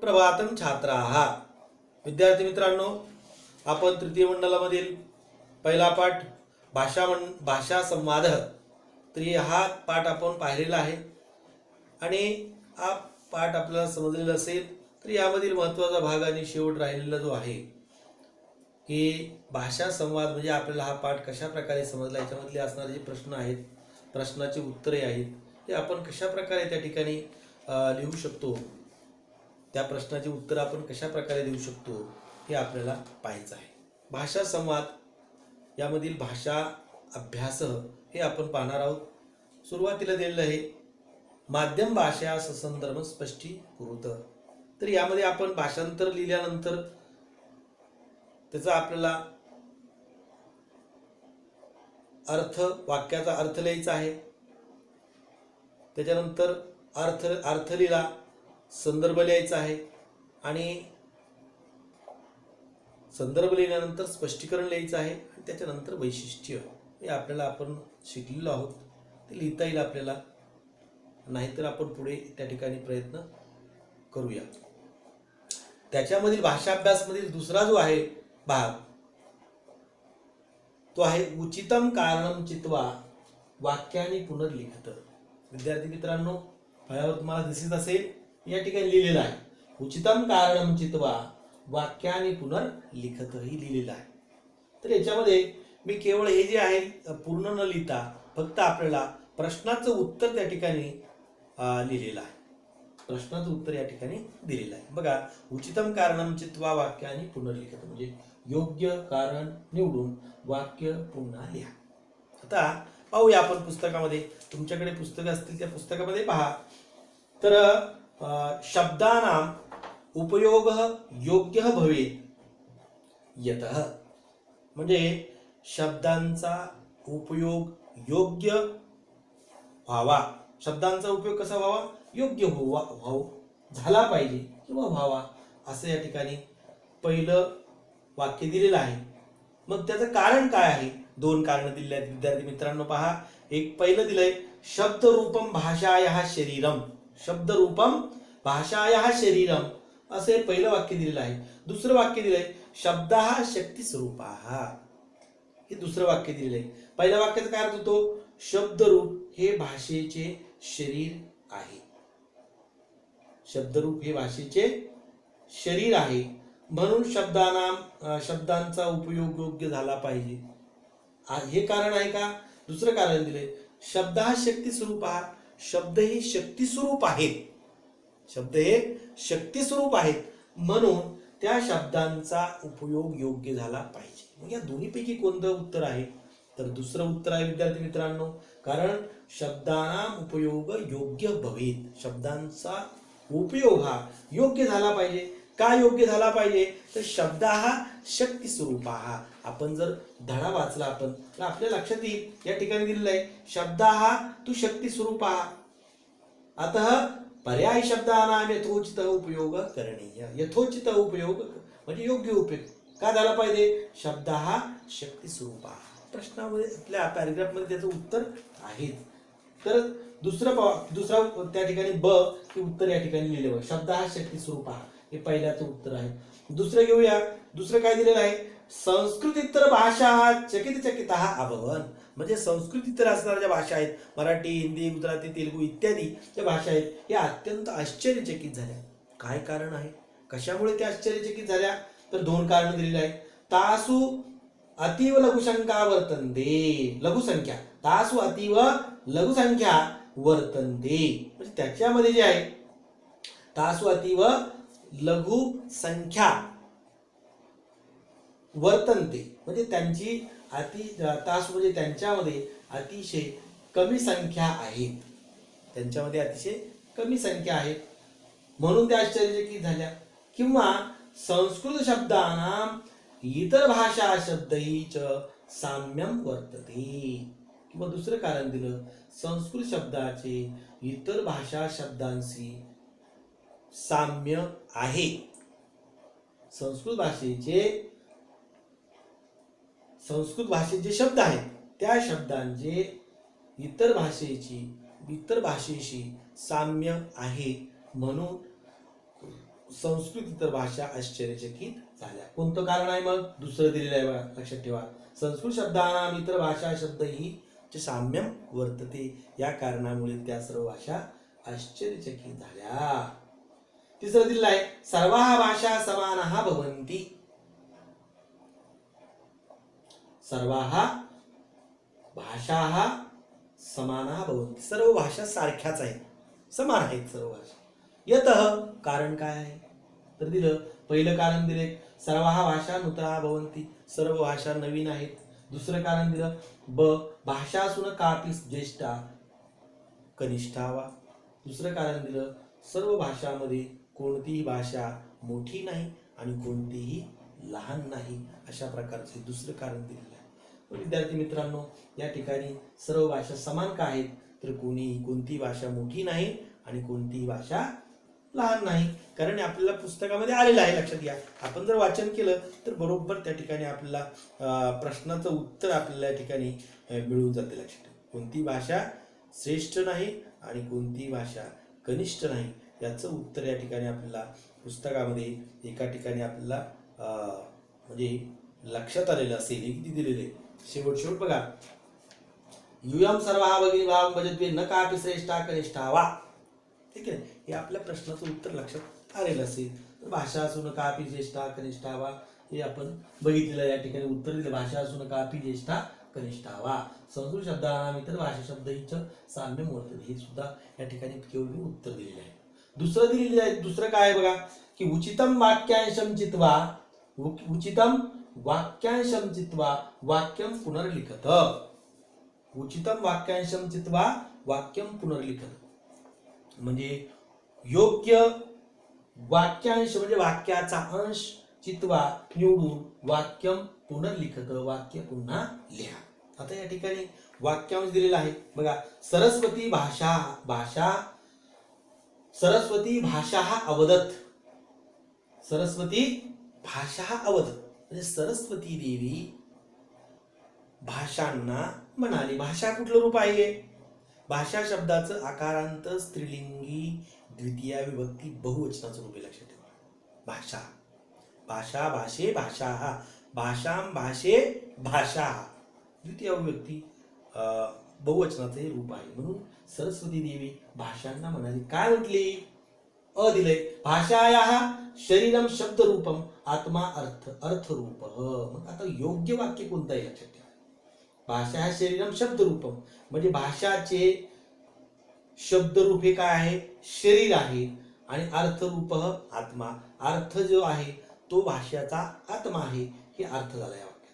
सुप्रभातम छात्राः। विद्यार्थी मित्रांनो, आपण तृतीय मंडलामधील पहिला पाठ भाषा संवाद, तर हा पाठ आपण पाहिलेला आहे आणि हा पाठ आपल्याला समजलेला असेल तर यामधील महत्त्वाचा भाग आणि शेवट राहिलेला जो आहे की भाषा संवाद म्हणजे आपल्याला हा पाठ कशा प्रकारे समजला, याच्यामधले असणारे जे प्रश्न आहेत, प्रश्नाची उत्तरे आहेत, ते आपण कशा प्रकारे त्या ठिकाणी लिहू शकतो, त्या प्रश्नाची उत्तर आपण कशा प्रकारे देऊ शकतो हे आपल्याला पाहायचं आहे। भाषा संवाद यामधील भाषा अभ्यास हे आपण पाहणार आहोत। सुरुवातीला दिलेलं आहे माध्यम भाषा संदर्भ स्पष्टीकृत। तर यामध्ये आपण भाषांतर लिहिल्यानंतर त्याचा आपल्याला अर्थ, वाक्याचा अर्थ लिहायचा आहे। त्याच्यानंतर अर्थ लिहिला, संदर्भ लिहायचा आहे आणि संदर्भ लिहिल्यानंतर स्पष्टीकरण लिहायचं आहे आणि त्याच्यानंतर वैशिष्ट्य हे आपल्याला आपण शिकलेलो आहोत, ते लिहिता येईल आपल्याला, नाहीतर आपण पुढे त्या ठिकाणी प्रयत्न करूया। त्याच्यामधील भाषा अभ्यास मधील दुसरा जो आहे भाग तो आहे उचितम कारणम चित्वा वाक्याने पुनर्लिखित। विद्यार्थी मित्रांनो, फळ्यावर तुम्हाला दिसत असेल या ठिकाणी लिहिलेलं आहे उचितम कारणम चित्वा वाक्याने पुनर्लिखित ही लिहिलेलं आहे। तर याच्यामध्ये मी केवळ हे जे आहे पूर्ण न लिहिता फक्त आपल्याला प्रश्नाचं उत्तर त्या ठिकाणी लिहिलेलं आहे, प्रश्नाचं उत्तर या ठिकाणी दिलेलं आहे। बघा, उचितम कारणम चित्वा वाक्याने पुनर्लिखित म्हणजे योग्य कारण निवडून वाक्य पुन्हा लिहा। आता पाहूया आपण पुस्तकामध्ये, तुमच्याकडे पुस्तक असतील त्या पुस्तकामध्ये पहा। तर शब्दानां उपयोग योग्य भवेत यतः, म्हणजे शब्दांचा उपयोग योग्य व्हावा, शब्दांचा उपयोग कसा व्हावा, योग्य झाला पाहिजे किंवा व्हावा, असं या ठिकाणी पहिलं वाक्य दिलेलं आहे। मग त्याचं कारण काय आहे, दोन कारण दिलेली आहेत विद्यार्थी मित्रांनो। पहा, एक पहिलं दिलंय शब्दरूपम भाषायाः शरीरम, शब्दरूपम भाषायाः शरीरम असे पहिलं वाक्य दिलेलं आहे। दुसरं वाक्य दिलंय शब्दाः शक्ती स्वरूपाः, हे दुसरं वाक्य दिलेलं आहे। पहिल्या वाक्याचा काय अर्थ होतो, शब्दरूप हे भाषेचे शरीर आहे, शब्दरूप हे भाषेचे शरीर आहे, म्हणून शब्दांचा उपयोग योग्य झाला पाहिजे, हे कारण आहे का। दुसरं कारण दिले शब्दाः शक्ती स्वरूपाः, शब्द हे शक्ती स्वरूप आहेत, शब्द हे शक्ती स्वरूप आहेत, म्हणून त्या शब्दांचा उपयोग योग्य झाला पाहिजे। मग या दोन्हीपैकी कोणतं उत्तर आहे, तर दुसरं उत्तर आहे विद्यार्थी मित्रांनो, कारण शब्दानां उपयोग योग्य भवेत, शब्दांचा उपयोग हा योग्य झाला पाहिजे। का योग्य झाला पाहिजे, तर शब्दाः शक्ती स्वरूपाः। आपण जर धडा वाचला आपण तर आपल्या लक्षात येईल या ठिकाणी दिलेलं आहे शब्दाः तु शक्ती स्वरूपाः, अतः पर्याय शब्दानां यथोचित उपयोग करणीय। यथोचित उपयोग म्हणजे योग्य उपयोग का झाला पाहिजे, शब्दाः शक्ती स्वरूपाः। प्रश्नामध्ये आपल्या पॅराग्राफ मध्ये त्याचं उत्तर आहे। तर दुसरा त्या ठिकाणी ब हे उत्तर या ठिकाणी लिहिलेलं आहे शब्दाः शक्ती स्वरूपाः, हे पहिल्याचं उत्तर आहे। दुसरं घेऊया, दुसरं काय दिलेलं आहे संस्कृतीतर भाषा चकितचकितः अभवन्, म्हणजे संस्कृतीतर असणाऱ्या ज्या भाषा आहेत, मराठी, हिंदी, गुजराती, तेलुगू इत्यादी ज्या भाषा आहेत, या अत्यंत आश्चर्यचकित झाल्या। काय कारण आहे, कशामुळे त्या आश्चर्यचकित झाल्या, तर दोन कारण दिलेली आहेत। तासु अतीव लघुसंख्या वर्तन्ते, लघुसंख्या, तासु अतीव लघुसंख्या वर्तन्ते, म्हणजे त्याच्यामध्ये जे आहे तासु अतीव लघु संख्या वर्तन्ते, म्हणजे त्यांची तास म्हणजे त्यांच्यामध्ये अतिशय कमी संख्या आहे, त्यांच्यामध्ये अतिशय कमी संख्या आहे, म्हणून त्या आश्चर्यचकित झाल्या। किंवा संस्कृत शब्दानां इतर भाषा शब्दैः च साम्यम वर्तते, किंवा दुसरं कारण दिलं संस्कृत शब्दाचे इतर भाषा शब्दांशी साम्य आहे, संस्कृत भाषेत जे शब्द आहेत त्या शब्दांचे इतर भाषेशी साम्य आहे, म्हणून संस्कृत इतर भाषा आश्चर्यचकित झाल्या. कोणतं कारण आहे मग? दुसरं दिलेलं आहे बघा, लक्षात ठेवा. संस्कृत शब्दानाम इतर भाषा शब्दही च साम्यम वर्तते, या कारणामुळे त्या सर्व भाषा आश्चर्यचकित झाल्या. तिसरं दिलेलं आहे सर्वाः भाषा समानाः भवन्ति. सर्वाः भाषाः समानाः भवन्ति, सर्व भाषा सारख्याच आहेत, समान आहेत सर्व भाषा. यतः, कारण काय आहे? तर दिलं, पहिलं कारण दिले सर्वाः भाषा नूतनाः भवन्ति, सर्व भाषा नवीन आहेत. दुसरं कारण दिलं ब भाषासून कापि ज्येष्ठा कनिष्ठा वा. दुसरं कारण दिलं सर्व भाषांमध्ये कोणतीही भाषा मोठी नाही आणि कोणतीही लहान नाही, अशा प्रकारचे दुसरं कारण दिलेलं आहे. विद्यार्थी मित्रांनो, या ठिकाणी सर्व भाषा समान का आहेत? तर कोणती भाषा मोठी नाही आणि कोणतीही भाषा लहान नाही, कारण आपल्याला पुस्तकामध्ये आलेलं आहे. लक्षात घ्या, आपण जर वाचन केलं तर बरोबर त्या ठिकाणी आपल्याला प्रश्नाचं उत्तर आपल्याला या ठिकाणी मिळून जाते. लक्षात ठेवा, कोणती भाषा श्रेष्ठ नाही आणि कोणती भाषा कनिष्ठ नाही, याचं उत्तर या ठिकाणी आपल्याला पुस्तकामध्ये एका ठिकाणी आपल्याला म्हणजे लक्षात आलेलं असेल. किती दिलेले शेवट बघा, युयम सर्वाः भगिनी भावं भजते न कापि श्रेष्ठा कनिष्ठा वा. ठीक आहे, हे आपल्या प्रश्नाचं उत्तर लक्षात आलेलं असेल. तर भाषा असून कापि ज्येष्ठा कनिष्ठा वा, हे आपण बघितलेलं. या ठिकाणी उत्तर दिलं भाषा असून कापि ज्येष्ठा कनिष्ठा वा. संस्कृत शब्दानाम इतर भाषा शब्दहीच साम्यम वर्तते, हे सुद्धा या ठिकाणी केवळ मी उत्तर दिलेलं आहे. दुसरं दिलेलं आहे, दुसरं काय आहे बघा, की उचितम वाक्यांशम चित्वा, उचितम वाक्यांशम चित्वा वाक्यम पुनर्लिखत. उचितम वाक्यांशम चित्वा वाक्यम पुनर्लिखत म्हणजे योग्य वाक्यांश म्हणजे वाक्याचा अंश चित्वा निवडून वाक्यम पुनर्लिखत, वाक्य पुन्हा लिहा. आता या ठिकाणी वाक्यांश दिलेला आहे बघा, सरस्वती भाषा अवदत. सरस्वती भाषा अवदत म्हणजे सरस्वती देवी भाषांना म्हणाली. भाषा कुठलं रूप आहे? भाषा शब्दाचं आकारांत स्त्रीलिंगी द्वितीय विभक्ती बहुवचनाचं रूप आहे. लक्षात ठेवा, भाषा भाषा भाषे भाषा, भाषां भाषे भाषा, द्वितीय विभक्ती बहुवचनाचं हे रूप आहे. म्हणून सरस्वती देवी भाषांना म्हणाली. काय म्हटली? अ दिलंय, भाषायाः शरीरम शब्द रूपम आत्मा अर्थ रूप. मग आता योग्य वाक्य कोणतं आहे? लक्षात ठेवा, भाषा हा शरीरम शब्द रूपम म्हणजे भाषाचे शब्दरूप हे काय आहे? शरीर आहे. आणि अर्थरूप आत्मा, अर्थ जो आहे तो भाषाचा आत्मा आहे, हे अर्थ झाला या वाक्याचा.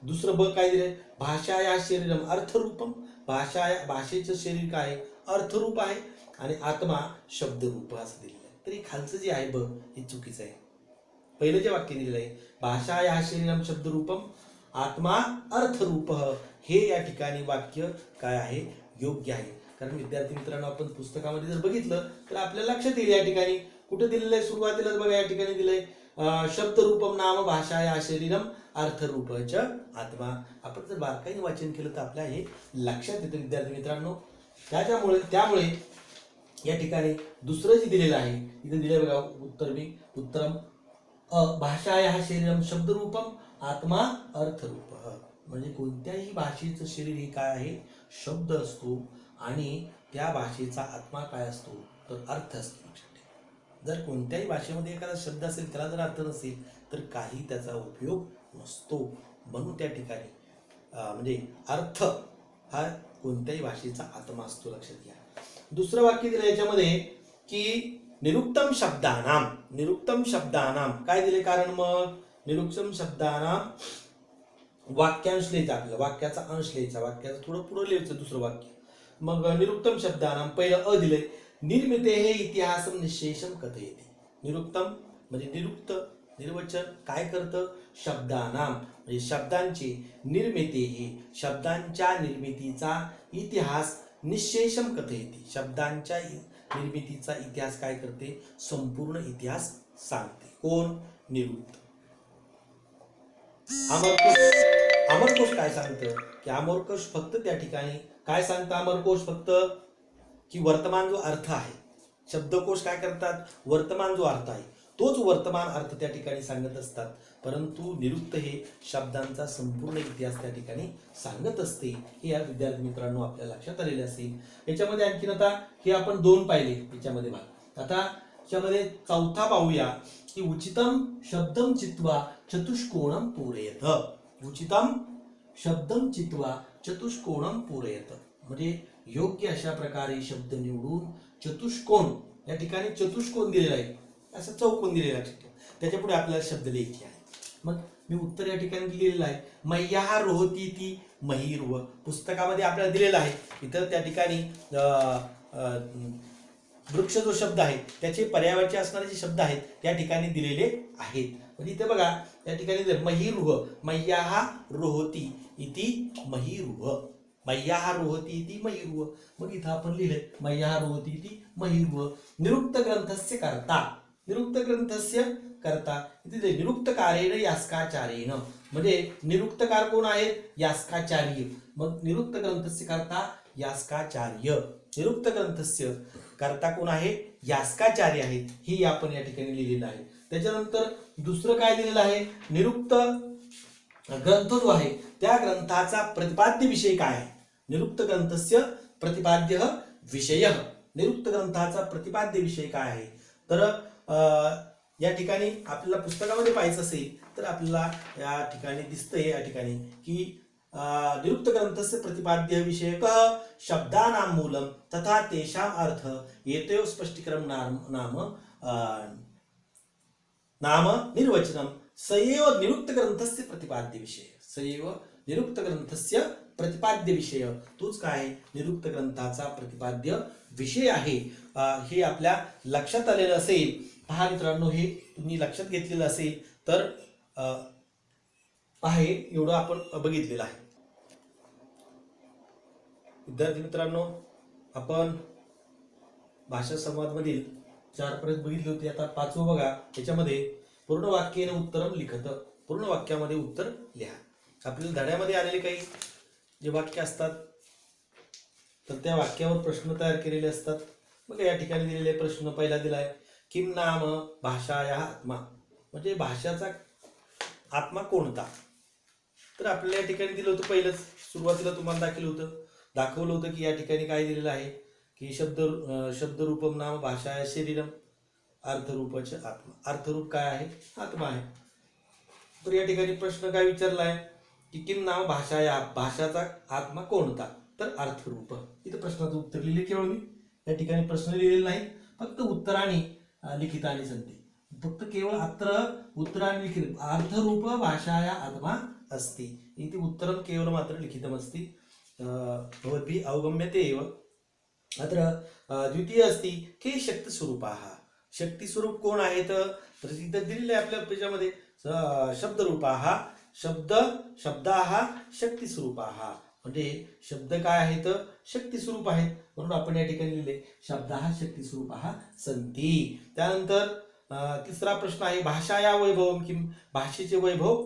दुसरं ब काय दिलंय, भाषा या शरीरम अर्थरूपम, भाषेचं शरीर काय आहे? अर्थरूप आहे आणि आत्मा शब्दरूप असं दिलेलं आहे. तरी खालचं जे आहे ब हे चुकीचं आहे. पहिलं जे वाक्य दिलेलं आहे भाषा या शरीरम शब्दरूपम आत्मा अर्थरूप, हे या ठिकाणी वाक्य काय आहे? योग्य आहे. कारण विद्यार्थी मित्रांनो, आपण पुस्तकामध्ये जर बघितलं तर आपल्याला लक्षात येईल. या ठिकाणी कुठे दिलेलं आहे? सुरुवातीलाच बघा, या ठिकाणी दिलंय शब्दरूपम नाम भाषा या शरीरम अर्थरूपच आत्मा. आपण जर बारकाईने वाचन केलं तर आपल्या हे लक्षात येतं विद्यार्थी मित्रांनो. त्यामुळे या ठिकाणी दुसरं जे दिलेलं आहे इथे दिलं बघा, उत्तरम भाषा या शरीरम शब्दरूपम आत्मा अर्थरूप म्हणजे कोणत्याही भाषेचं शरीर हे काय आहे? शब्द असतो आणि त्या भाषेचा आत्मा काय असतो? तर अर्थ असतो. जर कोणत्याही भाषेमध्ये एखादा शब्द असेल त्याला जर अर्थ नसेल तर काही त्याचा उपयोग नसतो. म्हणून त्या ठिकाणी म्हणजे अर्थ हा कोणत्याही भाषेचा आत्मा असतो. लक्षात घ्या. दुसरं वाक्य दिलं याच्यामध्ये की निरुक्तम शब्दानाम काय दिले? कारण मग निरुक्तम शब्दानाम वाक्यांश लिहायचा, आपल्याला वाक्याचा अंश लिहायचा, वाक्याचं थोडं पुढे लिहायचं दुसरं वाक्य. मग निरुक्तम शब्दानाम पहिलं अ दिलंय, निर्मिते हे इतिहासम निशेषम कथयति. निरुक्तम म्हणजे निरुक्त, निर्वचन काय करतं? शब्दानाम म्हणजे शब्दांचे, निर्मिते हे शब्दांच्या निर्मितीचा, इतिहास निशेषम कथयति शब्दांच्या निर्मितीचा इतिहास काय करते? संपूर्ण इतिहास सांगते. कोण? निरुक्त. अमरकोश काय सांगतं? की अमरकोश फक्त त्या ठिकाणी काय सांगतं? अमरकोश फक्त की वर्तमान जो अर्थ आहे, शब्दकोश काय करतात? वर्तमान जो अर्थ आहे तोच वर्तमान अर्थ त्या ठिकाणी सांगत असतात, परंतु निरुक्त हे शब्दांचा संपूर्ण इतिहास त्या ठिकाणी सांगत असते. हे या विद्यार्थी मित्रांनो आपल्या लक्षात आलेले असेल. याच्यामध्ये आणखीन आता हे आपण 2 पाहिले याच्यामध्ये भाग. आता याच्यामध्ये चौथा पाहूया की उचितम शब्दम चित्वा चतुष्कोणम पूरयत. उचितम शब्दम चित्वा चतुष्कोणम पूरयत म्हणजे योग्य अशा प्रकारे शब्द निवडून चतुष्कोण, या ठिकाणी चतुष्कोण दिलेला आहे, असं चौकोन दिलेला आहे, त्याच्या पुढे आपल्याला शब्द लिहायचे आहे. मग मी उत्तर या ठिकाणी दिलेलं आहे. मैया रोहती ती महिर्व पुस्तकामध्ये आपल्याला दिलेलं आहे. इथं त्या ठिकाणी वृक्ष जो शब्द आहे त्याचे पर्यायाचे असणारे जे शब्द आहेत त्या ठिकाणी दिलेले आहेत. म्हणजे इथे बघा या ठिकाणी महिर्व, मैया रोहती इति महिर्व, मैया रोहती इति महिर्व. मग इथं आपण लिहिले मैया रोहती इति महिर्व. निरुक्त ग्रंथस्य कर्ता, निरुक्त ग्रंथस्य कर्ता इथे निरुक्तकारेण यास्काचार्येण म्हणजे निरुक्तकार कोण आहेत? यास्काचार्य. मग निरुक्त ग्रंथस्य कर्ता यास्काचार्य, निरुक्त ग्रंथस्य कर्ता कोण आहे? यास्काचार्य आहेत. ही आपण या ठिकाणी लिहिलेलं आहे. त्याच्यानंतर दुसरं काय दिलेलं आहे? निरुक्त ग्रंथ जो आहे त्या ग्रंथाचा प्रतिपाद्य विषय काय आहे? निरुक्त ग्रंथस्य प्रतिपाद्य विषय, निरुक्त ग्रंथाचा प्रतिपाद्य विषय काय आहे? तर या ठिकाणी आपल्याला पुस्तकामध्ये पाहायचं असेल तर आपल्याला या ठिकाणी दिसतंय या ठिकाणी की निरुक्त ग्रंथस्य प्रतिपाद्य विषयकः शब्दानां मूलम तथा तेषां अर्थ एतयोः स्पष्टीकरणं नाम निर्वचनम सएव निरुक्त ग्रंथस्य प्रतिपाद्य विषय, सएव निरुक्त ग्रंथस्य प्रतिपाद्य विषय, तोच काय? निरुक्त ग्रंथाचा प्रतिपाद्य विषय आहे. हे आपल्या लक्षात आलेलं असेल. पहा मित्रांनो, हे तुम्ही लक्षात घेतलेलं असेल तर आहे एवढं आपण बघितलेलं आहे. विद्यार्थी मित्रांनो, आपण भाषा संवाद मधील 4 पर्यंत बघितले होते. आता 5वं बघा. त्याच्यामध्ये पूर्ण वाक्येन उत्तरम लिखत, पूर्ण वाक्यामध्ये उत्तर लिहा. आपल्याला धड्यामध्ये आलेले काही जे वाक्य असतात तर त्या वाक्यावर प्रश्न तयार केलेले असतात. मग या ठिकाणी दिलेले प्रश्न पहिला दिलाय किम नाम भाषाया आत्मा म्हणजे भाषाचा आत्मा कोणता? तर आपल्याला या ठिकाणी दिलं होतं पहिलंच सुरुवातीला तुम्हाला दाखवलं होतं की या ठिकाणी काय दिलेलं आहे की शब्दरूपम नाम भाषाया शरीरम अर्थरूपच आत्मा. अर्थरूप काय आहे? आत्मा आहे. तर या ठिकाणी प्रश्न काय विचारलाय की किम नाम भाषाया, भाषाचा आत्मा कोणता? तर अर्थरूप. इथं प्रश्नाचं उत्तर लिहिले केवळ मी या ठिकाणी प्रश्न लिहिलेले नाही, फक्त उत्तराने लिखितानि सन्ति. फक्त केवळ अत्र उत्तराणि लिखित अर्थरूप भाषाया आत्मा अस्ति इति उत्तरं केवलं मात्र लिखितमस्ति. भवद्भिः अवगम्यते एव. अत्र द्वितीय अस्ति के शक्तिस्वरूपाः. शक्तिस्वरूप कोण आहेत? तर इथं दिलेले आपल्या पेजामध्ये शब्दरूपाः, शब्दाः शक्तिस्वरूपाः म्हणजे शब्द काय आहेत? शक्तिस्वरूप आहेत. म्हणून आपण या ठिकाणी लिहिले शब्दाः शक्तिस्वरूपाः सन्ति. त्यानंतर तिसरा प्रश्न आहे भाषाया वैभवम किम. भाषेचे वैभव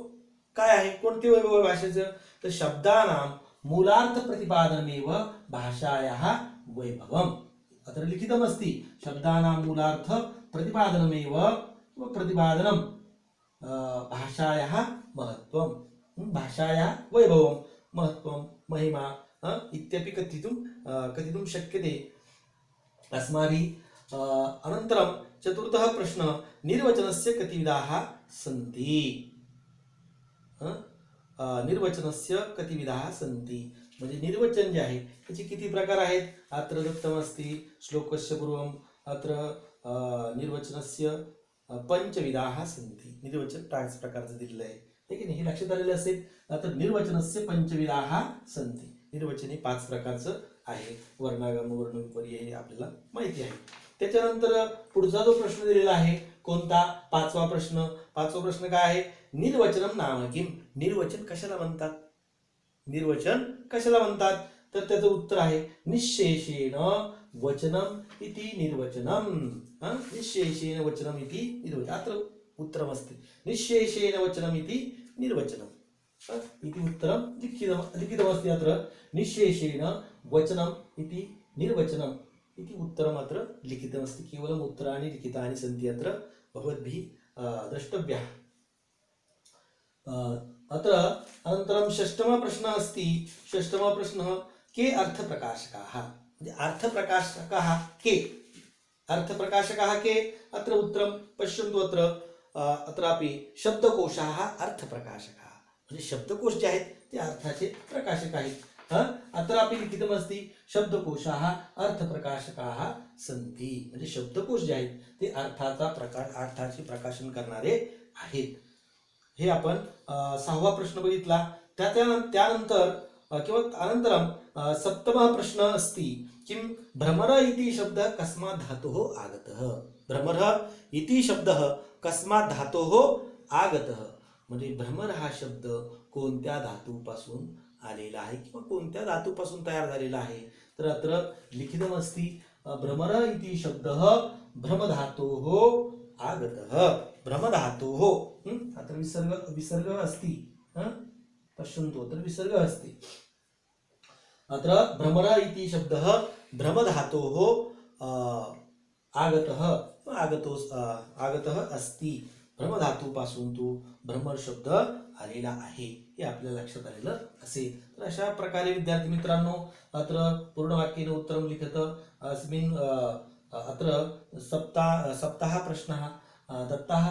काय आहे? कोणते वैभव आहे भाषेचं? तर शब्दानां मूलार्थ प्रतिपादनमेव भाषायाः वैभवम. अत्र लिखितमस्ति शब्दानां मूलार्थ प्रतिपादनमेव प्रतिपादनम भाषायाः महत्त्वम, भाषायाः वैभवम महत्त्वम महिमा इत्यपि कथितुं शक्यते अस्माभिः. अनन्तरं चतुर्थः प्रश्नः निर्वचनस्य कति विधाः सन्ति. निर्वचनस्य कति विधाः सन्ति म्हणजे निर्वचन जे आहे त्याचे किती प्रकार आहेत? अत्र दत्तमस्ति श्लोकस्य पूर्वम् अत्र निर्वचनस्य 5 विधाः सन्ति. निर्वचन 5 प्रकारचं दिलेलं आहे. ठीक आहे, हे लक्षात आलेलं असेल. आता निर्वचनस्य 5 विधाः सन्ति. निर्वचन हे 5 प्रकारचं आहे. वर्णागम, वर्णविपर्य हे आपल्याला माहिती आहे. त्याच्यानंतर पुढचा जो प्रश्न दिलेला आहे कोणता? 5वा प्रश्न. 5वा प्रश्न काय आहे? निर्वचनम नाम किम. निर्वचन कशाला म्हणतात? निर्वचन कशाला म्हणतात? तर त्याचं उत्तर आहे निश्शेषेण वचनम इति निर्वचनम. निश्शेषेण वचनम इति निर्वचनम. अत्र उत्तरमस्ति निश्शेषेण वचनम इति निर्वचनम इति उत्तरं लिखितमस्ति. अत्र निश्शेषेण वचनम इति निर्वचनम इति उत्तरम् अत्र लिखितमस्ति. केवलम् उत्तराणि लिखितानि सन्ति अत्र भवद्भिः द्रष्टव्यः। अत्र अनन्तरं षष्ठमः प्रश्नः अस्ति। षष्ठमः प्रश्नः के अर्थप्रकाशकाः, म्हणजे अर्थप्रकाशकाः के, अर्थप्रकाशकाः के, अत्र उत्तरं पश्यन्तु। अत्रापि शब्दकोशाः अर्थप्रकाशकाः, म्हणजे शब्दकोश जे आहेत ते अर्थाचे प्रकाशक आहेत। अत्रापि लिखितमस्ति शब्दकोशाः अर्थप्रकाशकाः सन्ति, म्हणजे शब्दकोश जे आहेत ते अर्थाचे प्रकाशन करणारे आहेत। हे आपण 6वा प्रश्न बघितला। त्यानंतर किंवा अनन्तरं 7मः प्रश्नः अस्ति किं भ्रमर इति शब्दः कस्मात् धातोः आगतः। भ्रमर इति शब्दः कस्मात् धातोः आगतः, म्हणजे भ्रमर हा शब्द कोणत्या धातूपासून आलेला आहे किंवा कोणत्या धातूपासून तयार झालेला आहे। तर अत्र लिखितमस्ति भ्रमर इति शब्दः भ्रमधातोः आगतः, भ्रमधातोः। अत्र विसर्ग अस्ति, पश्यन्तु अत्र विसर्ग अस्ति। अत्र भ्रमर इति शब्दः भ्रमधातोः आगतः अस्ति, भ्रमधातूपासून तो भ्रमर शब्द आलेला आहे, हे आपल्या लक्षात आलेलं असेल। तर अशा प्रकारे विद्यार्थी मित्रांनो अत्र पूर्णवाक्येन उत्तरं लिखत अस्मिन् अत्र सप्ताह प्रश्नः दत्तः।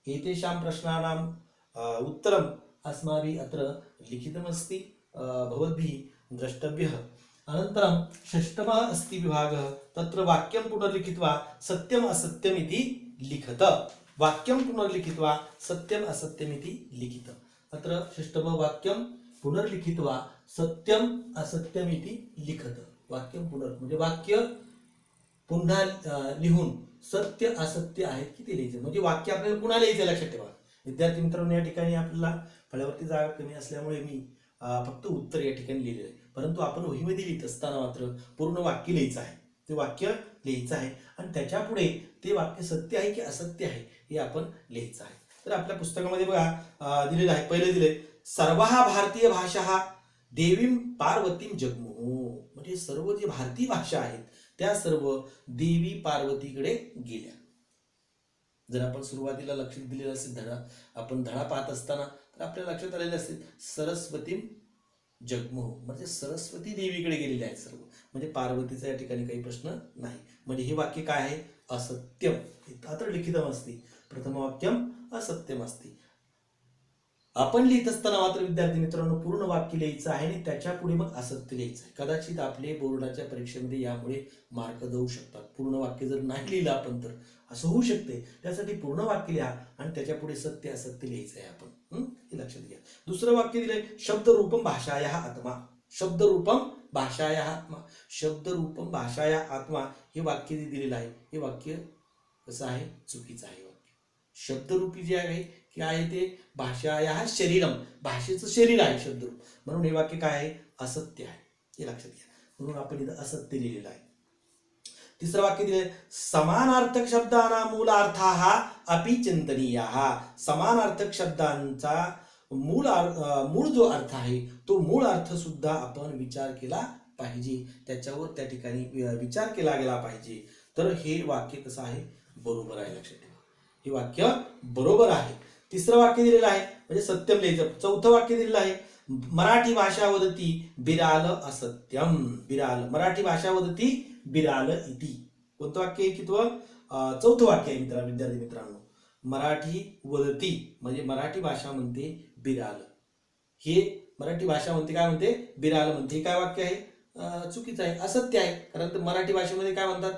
एतेषां प्रश्नानाम् उत्तरम् अस्माभिः अत्र लिखितमस्ति, भवद्भिः द्रष्टव्यः। अनन्तरं षष्ठमः अस्ति विभागः, तत्र वाक्यं पुनर्लिखित्वा सत्यम् असत्यम् इति लिखत। वाक्यं पुनर्लिखित्वा सत्यम् असत्यम् इति लिखित। अत्र षष्ठमः वाक्यं पुनर्लिखित्वा सत्यम् असत्यम् इति लिखत। वाक्यं म्हणजे वाक्य पुन्हा लिहून सत्य असत्य आहेत की ते लिहायचं, म्हणजे वाक्य आपल्याला पुन्हा लिहायचं, लक्षात ठेवा विद्यार्थी मित्रांनो। या ठिकाणी आपल्याला फळ्यावरती जागा कमी असल्यामुळे मी फक्त उत्तर या ठिकाणी लिहिलेलं आहे, परंतु आपण वहीमध्ये लिहित असताना मात्र पूर्ण वाक्य लिहायचं आहे, ते वाक्य लिहायचं आहे आणि त्याच्या पुढे ते वाक्य सत्य आहे की असत्य आहे हे आपण लिहायचं आहे। तर आपल्या पुस्तकामध्ये बघा दिलेलं आहे, पहिले दिले सर्वहा भारतीय भाषा देवीं पार्वतीं जगमुः, म्हणजे सर्व जे भारतीय भाषा आहेत त्या सर्व देवी पार्वतीकडे गेल्या। जर आपण सुरुवातीला लक्ष दिलेलं असेल आपण धडा पाहत असताना तर आपल्या लक्षात आलेलं असेल सरस्वतीं जगमुः, म्हणजे सरस्वती देवीकडे गेलेले आहेत सर्व, म्हणजे पार्वतीचा या ठिकाणी काही प्रश्न नाही। म्हणजे हे वाक्य काय आहे, असत्यम। अत्र लिखितमस्ति प्रथमवाक्यम असत्यम अस्ति। आपण लिहित असताना मात्र विद्यार्थी मित्रांनो पूर्ण वाक्य लिहायचं आहे आणि त्याच्या पुढे मग असत्य लिहायचं आहे। कदाचित आपले बोर्डाच्या परीक्षेमध्ये यामुळे मार्क जाऊ शकतात। पूर्ण वाक्य जर नाही लिहिलं आपण तर असं होऊ शकते, त्यासाठी पूर्ण वाक्य लिहा आणि त्याच्या पुढे सत्य असत्य लिहायचं आहे आपण, हे लक्षात घ्या। दुसरं वाक्य दिलंय शब्दरूपम भाषायाः आत्मा, शब्दरूपम भाषायाः आत्मा, शब्दरूपम भाषायाः आत्मा हे वाक्य जे दिलेलं आहे हे वाक्य कसं आहे, चुकीचं आहे। वाक्य शब्दरूपी जे आहे काय आहे ते भाषायाः शरीरम, भाषेचं शरीर आहे शब्दरूप, म्हणून हे वाक्य काय आहे, असत्य आहे, हे लक्षात घ्या। म्हणून आपण इथं असत्य लिहिलेलं आहे। तिसरं वाक्य दिले समानार्थक शब्दानां मूलार्थाः अपि चिंतनीयाः, समानार्थक शब्दांचा मूळ जो अर्थ आहे तो मूळ अर्थ सुद्धा आपण विचार केला पाहिजे, त्याच्यावर त्या ठिकाणी विचार केला गेला पाहिजे। तर हे वाक्य कसं आहे, बरोबर आहे, लक्षात ठेवा हे वाक्य बरोबर आहे। तिसरं वाक्य दिलेलं आहे म्हणजे सत्यम लिहायचं। चौथं वाक्य दिलेलं आहे मराठी भाषा वदती बिराल असत्यम, बिराल मराठी भाषा वदती बिराल इति। कोणतं वाक्य आहे, कितवं, चौथं वाक्य आहे विद्यार्थी मित्रांनो। मराठी वदती म्हणजे मराठी भाषा म्हणते बिराल, हे मराठी भाषा म्हणते काय म्हणते, बिराल म्हणते, हे काय वाक्य आहे, चुकीचं आहे, असत्य आहे। कारण मराठी भाषेमध्ये काय म्हणतात,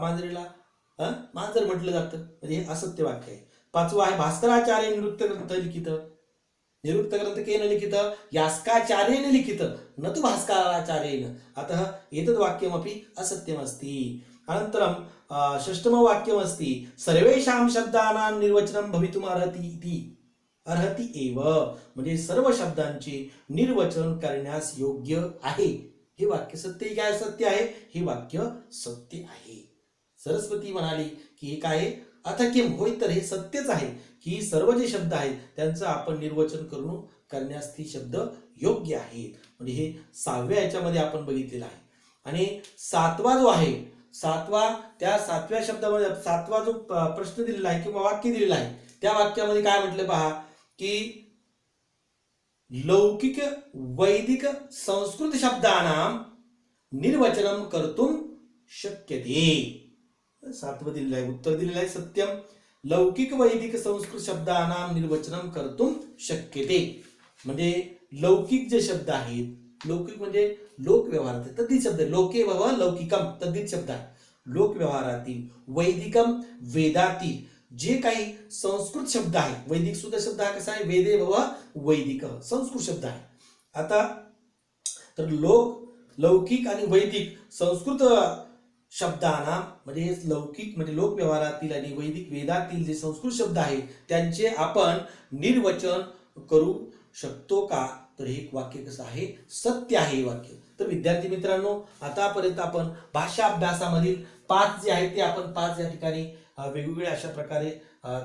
मांजरीला मांजर म्हटलं जातं, म्हणजे हे असत्य वाक्य आहे। पाचवं आहे भास्कराचार्य निरुक्त ग्रंथ लिखित, निरुक्त ग्रंथ केन लिखित, यास्काचार्येन लिखित न तु भास्कराचार्येन, अतः एतद् वाक्यमपि असत्यमस्ति। अनन्तरं षष्ठमं वाक्यमस्ति सर्वेषां शब्दानां निर्वचनं भवितुम् अर्हति इति, अर्हति एव, म्हणजे सर्व शब्दांचे निर्वचन करण्यास योग्य आहे, हे वाक्य सत्य काय सत्य आहे, हे वाक्य सत्य आहे। सरस्वती म्हणाली की हे काय, अथ किम, होय तर हे सत्यच आहे की सर्व जे शब्द आहेत त्यांचं आपण निर्वचन करण्यास ती शब्द योग्य आहेत, म्हणजे हे 6व्या याच्यामध्ये आपण बघितलेलं आहे। आणि 7वा जो आहे त्या सातव्या शब्दामध्ये सातवा जो प्रश्न दिलेला आहे किंवा वाक्य दिलेलं आहे त्या वाक्यामध्ये काय म्हटलं पहा की लौकिक वैदिक संस्कृत शब्दानां निर्वचनम कर्तुम शक्यते. सातवं दिलेलं आहे, उत्तर दिलेलं आहे सत्यम. लौकिक वैदिक संस्कृत शब्दानां निर्वचनम कर्तुम शक्यते. म्हणजे लौकिक जे शब्द आहेत, लौकिक म्हणजे लोक व्यवहारातील तद्धित शब्द, लोके व लौकिकम तद्धित शब्द आहे. लोक व्यवहारातील, वैदिकम वेदातील जे काही संस्कृत शब्द आहेत, वैदिक सुद्धा शब्द हा कसा आहे, वेदे व वैदिक संस्कृत शब्द आहे. आता तर लौकिक आणि वैदिक संस्कृत शब्दांना म्हणजे लौकिक म्हणजे लोक व्यवहारातील आणि वैदिक वेदातील जे संस्कृत शब्द आहेत त्यांचे आपण निर्वचन करू शकतो का, तर हे वाक्य कसं आहे, सत्य आहे वाक्य. तर विद्यार्थी मित्रांनो, आतापर्यंत आपण भाषा अभ्यासामधील 5 जे आहेत ते आपण 5 या ठिकाणी वेगवेगळ्या अशा प्रकारे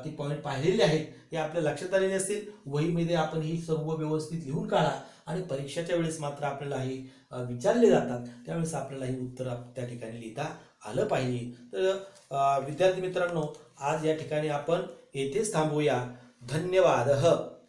ती पॉईंट पाहिलेले आहेत. हे आपल्या लक्षात आलेले असतील. वहीमध्ये आपण ही सर्व व्यवस्थित लिहून काढा आणि परीक्षेच्या वेळेस मात्र आपल्याला हे विचारले जातात त्यावेळेस आपल्याला हे उत्तर त्या ठिकाणी लिहिता आलं पाहिजे. तर विद्यार्थी मित्रांनो, आज या ठिकाणी आपण येथेच थांबूया. धन्यवाद.